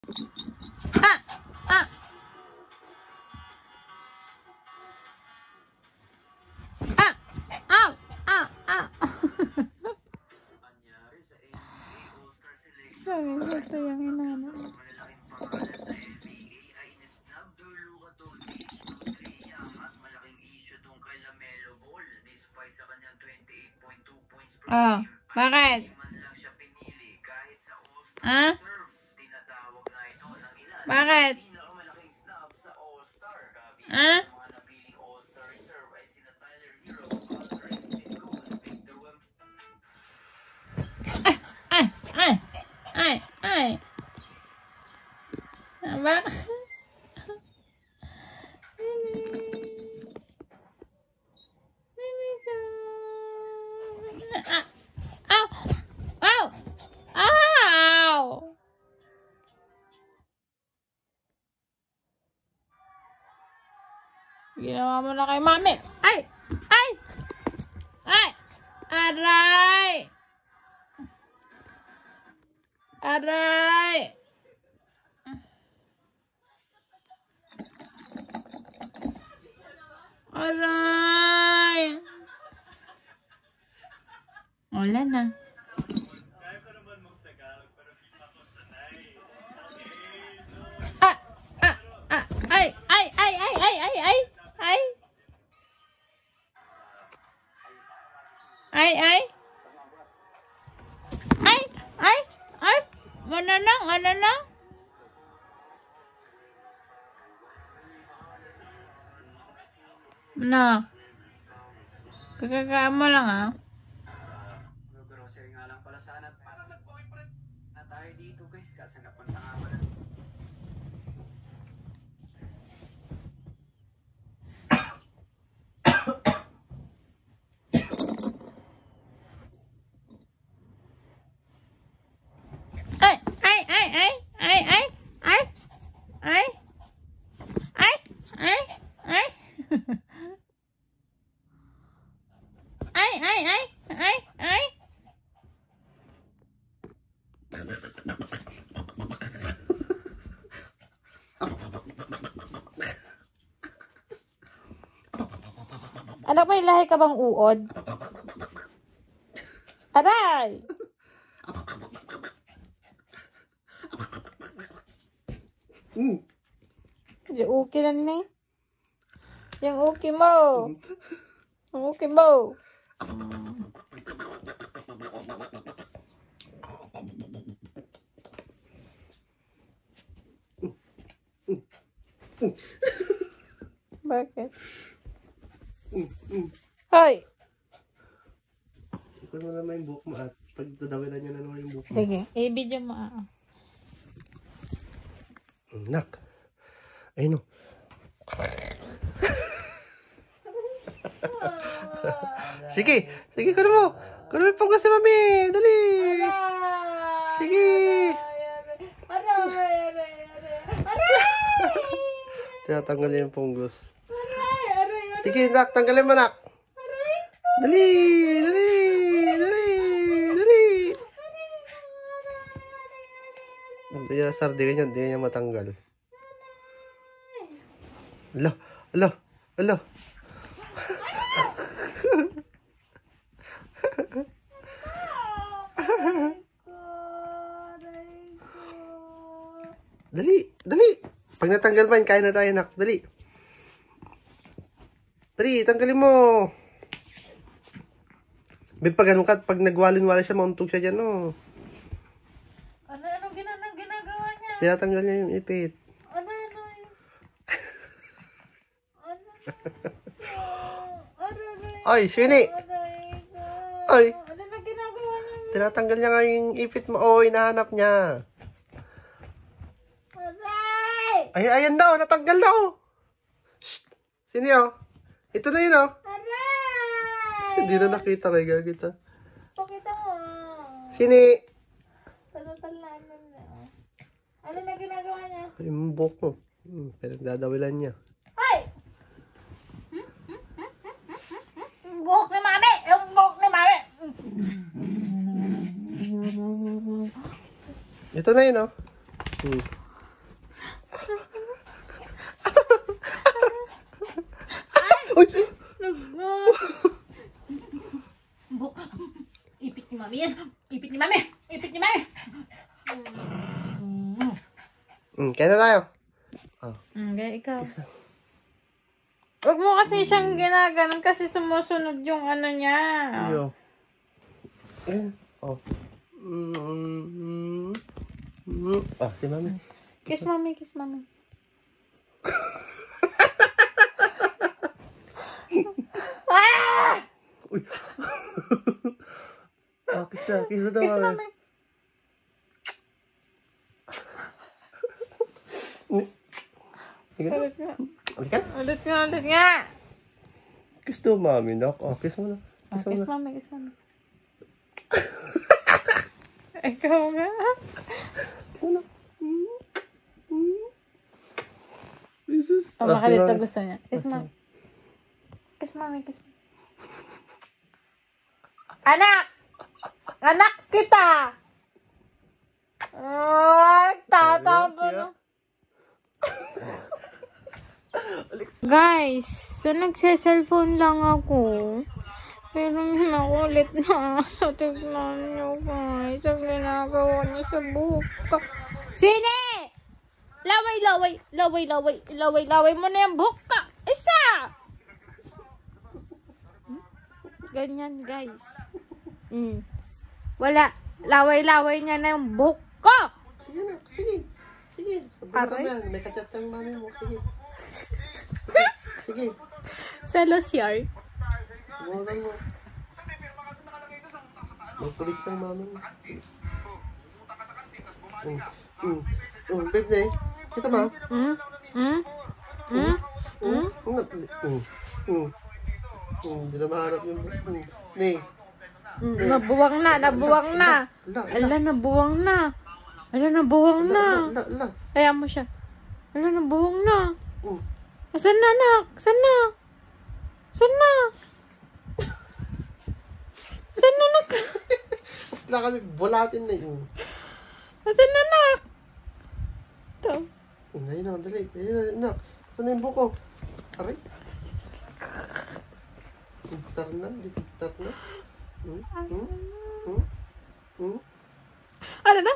Ah! Ah! Ah! Ow! Ah! Ah! Sabi ko ito yung inano. Oh, bakit? Ah? Bakit? Ah? Ay! Ay! Ay! Ay! Bakit? Ow! Ow! Ow! Ginawa mo na kay mami. Ay! Ay! Ay! Aray! Aray! Aray! Wala na. Ah! Ah! Ah! Ay! Ay! Ay! Ay! Ay! Ay! Ay! Ay! Ay! Ay! Ay! Ay! Ay! Ano lang? Ano lang? Ano? Kakakaan mo lang ah. Grocery nga lang pala sana. Parang nag-boyfriend na tayo dito guys. Kasi napunta nga pala. Ay! Ay! Ay! Ay! Ay! Ay! Ay! Ay! Ay! Ay! Ay! Ay! Ay! Ay! Ay! Ay! Anak, may lahi ka bang uod? Aray! Yung uki lang ni. Yung uki mo. Yung uki mo. Bakit? Hoy! Ito mo naman yung buhok mo at pag dadawilan niya na naman yung buhok mo. Sige, i-video mo Nak. Ayun o. Sige. Sige, kuno mo. Kuno mo yung panggas si mami. Dali. Sige. Tinatanggal niya yung punggos. Sige, nak. Tanggalin mo, nak. Dali. Dali. Dali. Dali. Hindi niya sardigan yun. Hindi niya matanggal. Ala. Ala. Ala. Dali. Dali. Pag natanggal man, kain na tayo, nak. Dali. Dali, tanggalin mo. Pag ganun ka, pag nagwalin-wala siya, mauntog siya dyan, no. Anong ginagawa niya? Tinatanggal niya yung ipit. Ay, Shini! Ay! Ano na ginagawa niya? Tinatanggal niya nga yung ipit mo. Oh, hinahanap niya. Aray! Ay, ayan daw. Natanggal daw. Shh! Sini, oh. Ito na yun, oh. Aray! Hindi na nakita kay gagita. Pakita mo. Sini! Tatalaan mo na. Ano na ginagawa niya? Ay, yung buhok mo. Pinagdadawilan niya. Ay! Yung buhok ni mami! Yung buhok ni mami! Ito na yun, oh. mami yan. Ipit ni mami. Ipit ni mami. Kaya na tayo. Kaya ikaw. Huwag mo kasi siyang ginaganon kasi sumusunod yung ano niya. Yo. Si mami. Kiss mami, kiss mami. Uy. Kiss na. Kiss na daw. Kiss mami. Ulit nga. Halika. Ulit nga, ulit nga. Kiss daw, mami. Kiss mo na. Kiss mo Kiss na. mami, kiss mami. Ikaw nga. Kiss mo na. Jesus. Baka dito gusto niya. Kiss mami. Kiss mami, kiss mami. Anak! Anak kita! Ay, tatampo na. Guys, so nagse-cellphone lang ako. Pero may makulit na sa tignan nyo, guys. Ang ginagawa niya sa buhok ko. Sine! Laway, laway, laway, laway, laway, laway mo na yung buhok ko. Isa! Ganyan, guys. Wala. Laway-laway niya na yung buhok ko. Sige na. Sige. Sige. Aray. Sabi mo may kachat ng mami mo. Sige. Sige. Selos yar. Buwagan mo. May pulis ng mami mo. Babe na eh. Kita ma? Hindi na maharap yung Nay. Nabuwang na, nabuwang na. Ala, nabuwang na. Ala, nabuwang na. Kaya mo siya. Ala, nabuwang na. Asan na, anak? Asan na? Asan na? Asan na, anak? Asla kami, bulatin na yun. Asan na, anak? Ito. Ayun na, dali. Ayun na, saan na yung buko? Aray. Diktar na, diktar na. Ano na?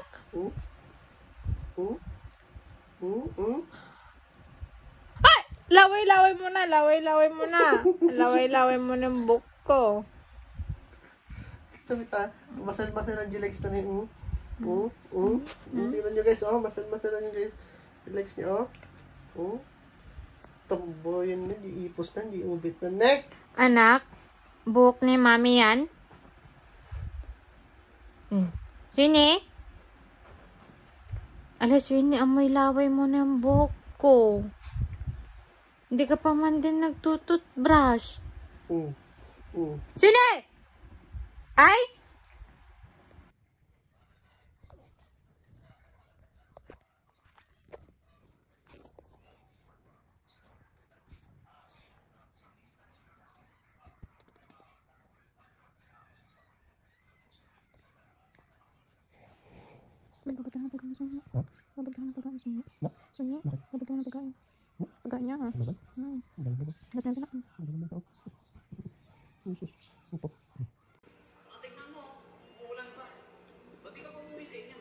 Ay! Laway-laway mo na, laway-laway mo na. Laway-laway mo na yung buhok ko. Ito, masal-masal ang legs na niya. Tingnan nyo guys, masal-masal ang guys. Legs niya, Tamboyan na, di ipos na, di ubit na, neck. Anak, buhok ni mami yan. Swini? Ala, Swini, amoy laway mo na yung buhok ko. Hindi ka pa man din nagtututbrush. Swini! Ay! Babagyan ng pagkain sa inyo. Babagyan ng pagkain sa inyo. Sa inyo? Babagyan ng pagkain. Pagkain niya ha. Ba't meron na? Tignan mo, uulan pa. Ba't di ka pa umuwi sa inyo?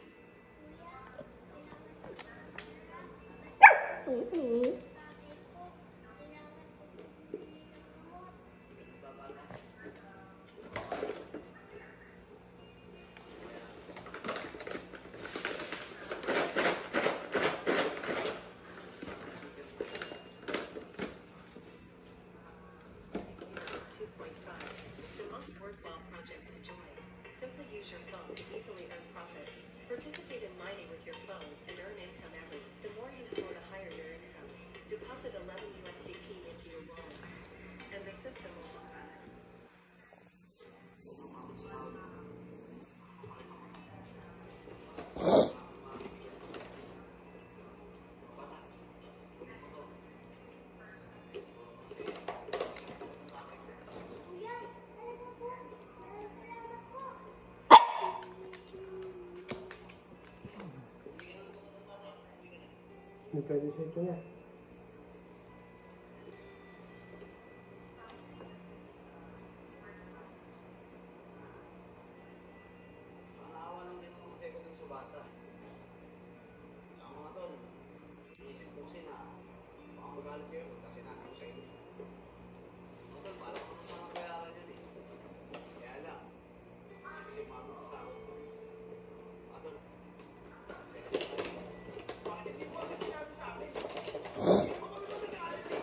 Participate in mining with your phone and earn income every. The more you store, the higher your income. Deposit 11 USDT into your wallet, and the system will. Hindi pwede siya ito na. naisip ko kasi na baka magalit kayo kasi natin ko sa inyo. Tol, paano ko naman makabayaran yan eh. Kaya lang, kasi mami sa sahod ko. Tol, bakit hindi mo kasi sinabi sa akin? Hindi mo kami magagalit eh.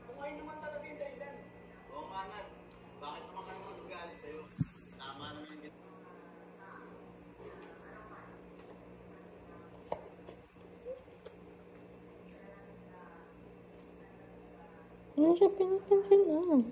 Kung ngayon naman talaga yung dahilan. Oo nga nga, bakit naman kami magagalit sa'yo? Tama naman yung Ano siya pinapansin na?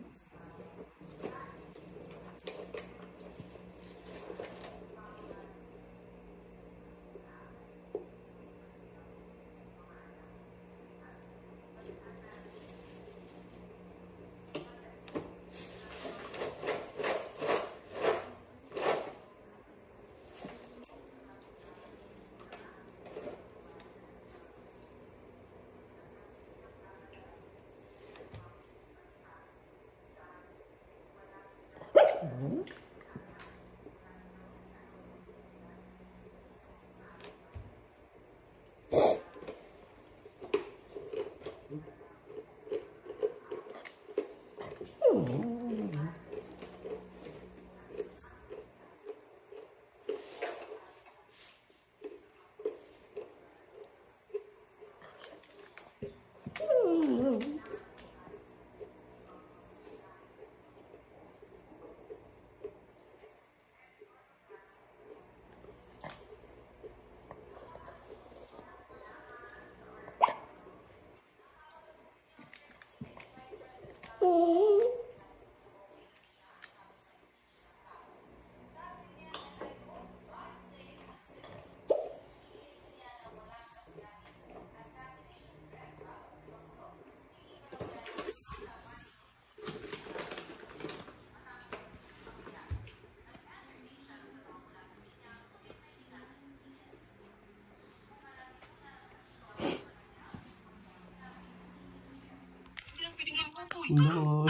No.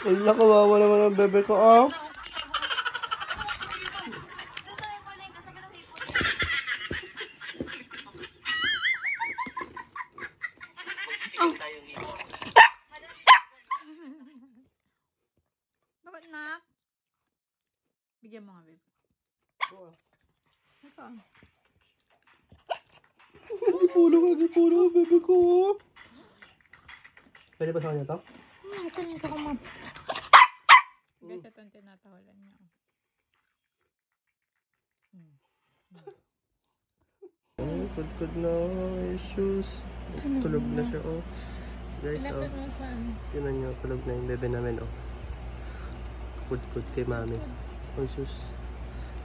Wala, kawawa naman ang bebe ko, ah. Bakit, nak? Bigyan mo nga, babe. Ito. Pulo ang bebe ko, ah. Pwede ba sa kanya to? Ito nito ko, ma'am. Guys, ito ang tinatawalan niya. Good na issues. Tulog na siya, oh. Guys, oh. Ilapit mo sa ano. Tingnan nyo, tulog na yung bebe namin, oh. Good kay mami. Oh, sus.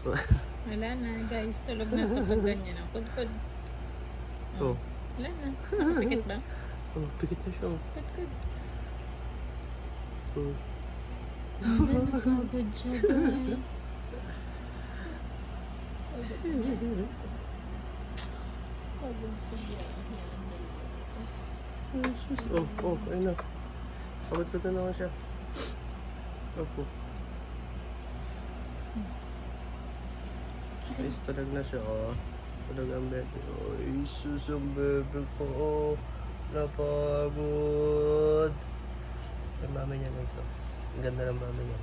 Wala na, guys. Tulog na ito pag ganyan. Kudkud. Oh. Wala na. Nakapikit ba? Oh, pikit na siya, oh. Kudkud. Oh. Nakapagod siya, guys. Pagod siya. Oh, sus. Oh, ayun na. Pagod na naman siya. Opo. Guys, tulog na siya, oh. Tulog ang bebe. Oh, isus ang bebe ko, oh. Napagod. Yung mami niya, guys, oh. Ang ganda ng mami niya.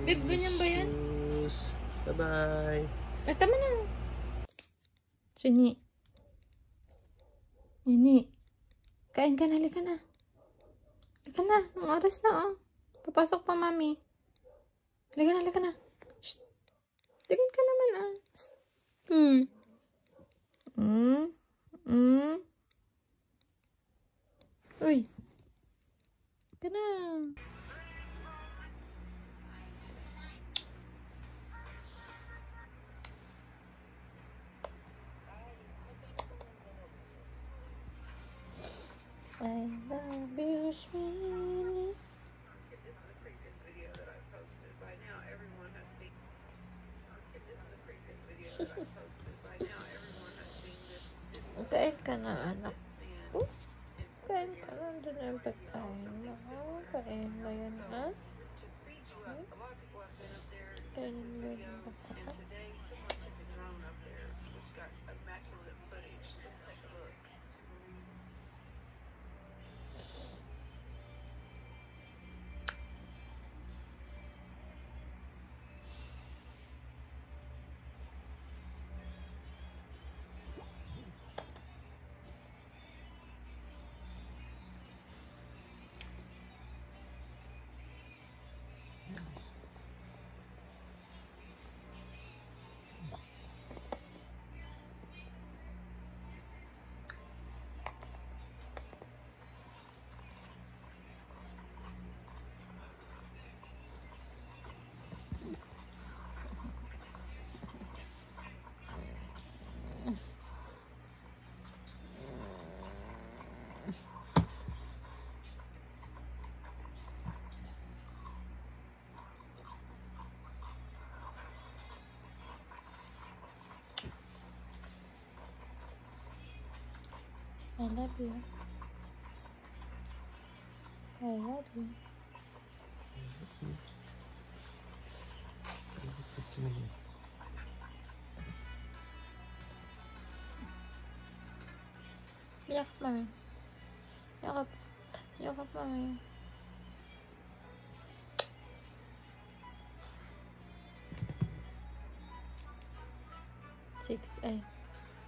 Babe, ganyan ba yan? Isus. Bye-bye. Tama na. Sini. Nini. Kain ka na, halika na. Halika na. Ang oras na, oh. Papasok pa, mami. Halika na. Shh. Tingin ka naman, ah. Uy. Halika na. I love you, sweetie. Kain ka na, anak. Kain ka na. Doon na yung pagkain mo. Kain mo yan, ha? Kain mo yung pagkain. I love you. I love you. Yak mami. Yakap. Yakap mami.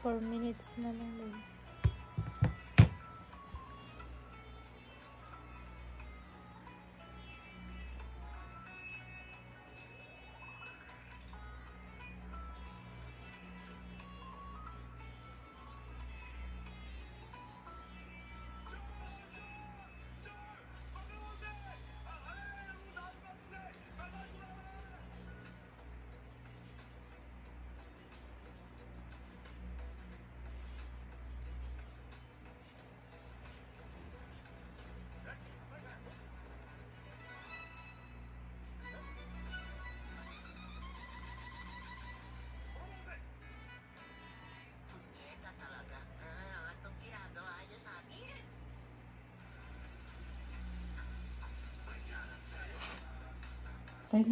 4 minutes na lang din. Ay,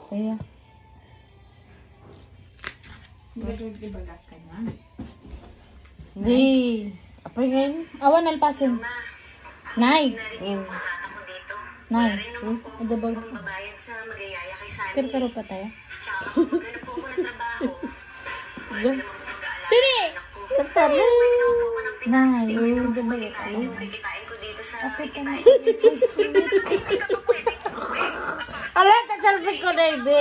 kaya. Ibagag ka na. Di. Apay ngayon. Awan alpasin. Nay. Nay. Ada bag. Babayad sa magayaya kay Sunny. Karo pa tayo. Tsaka maghanap po ako ng trabaho. Sini. Karo. Nay. Yung Ada bag. kikitain ko dito sa Apay ka na. kikitain ko. Ala, tasalpit ko na ibe.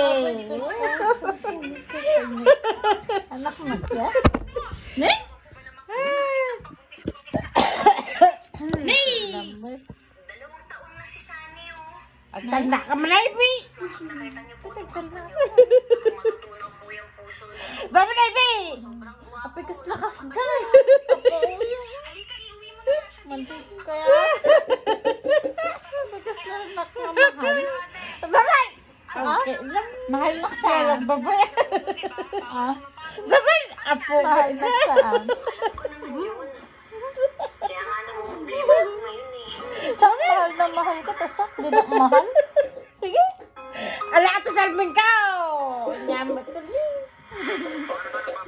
Anak mo ya? Ne? Ne? 2 taon na si Sunny, oh. Ang tanda ka man na ibe. Nakita niyo po Tagtanda. matutunaw po yung puso niya. Dami na ibe. Sobrang guwapo. Apay kas lakas dyan. Halika, iuwi mo na siya. Mantik kaya. Apay kas lakas na mahal. Dami! Okay. Mahal na saan? Babay. Dami! Apo. Mahal na saan? Alam ko naman yun. Kaya nga naman problema ako ngayon eh. Saan mahal na mahal ka? Tapos hindi na mahal? Sige. Ala, ito salmin ka! Nyamot to niya.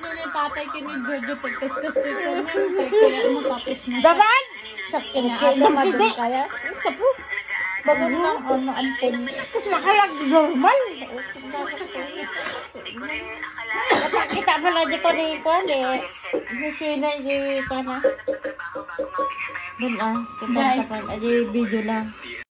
Hindi tatay kini Jojo tagkaskas dito na. Kaya matapos na siya. Daman! Siya kinaamadon kaya. Sapo. Bago lang ano ampun. Kasi nakalag normal. Hindi ko rin akala. Kita mo na di ko rin ko eh. Gusto na di ko na. Trabaho bago mag-fix na yung Doon kita pa. Aja video lang.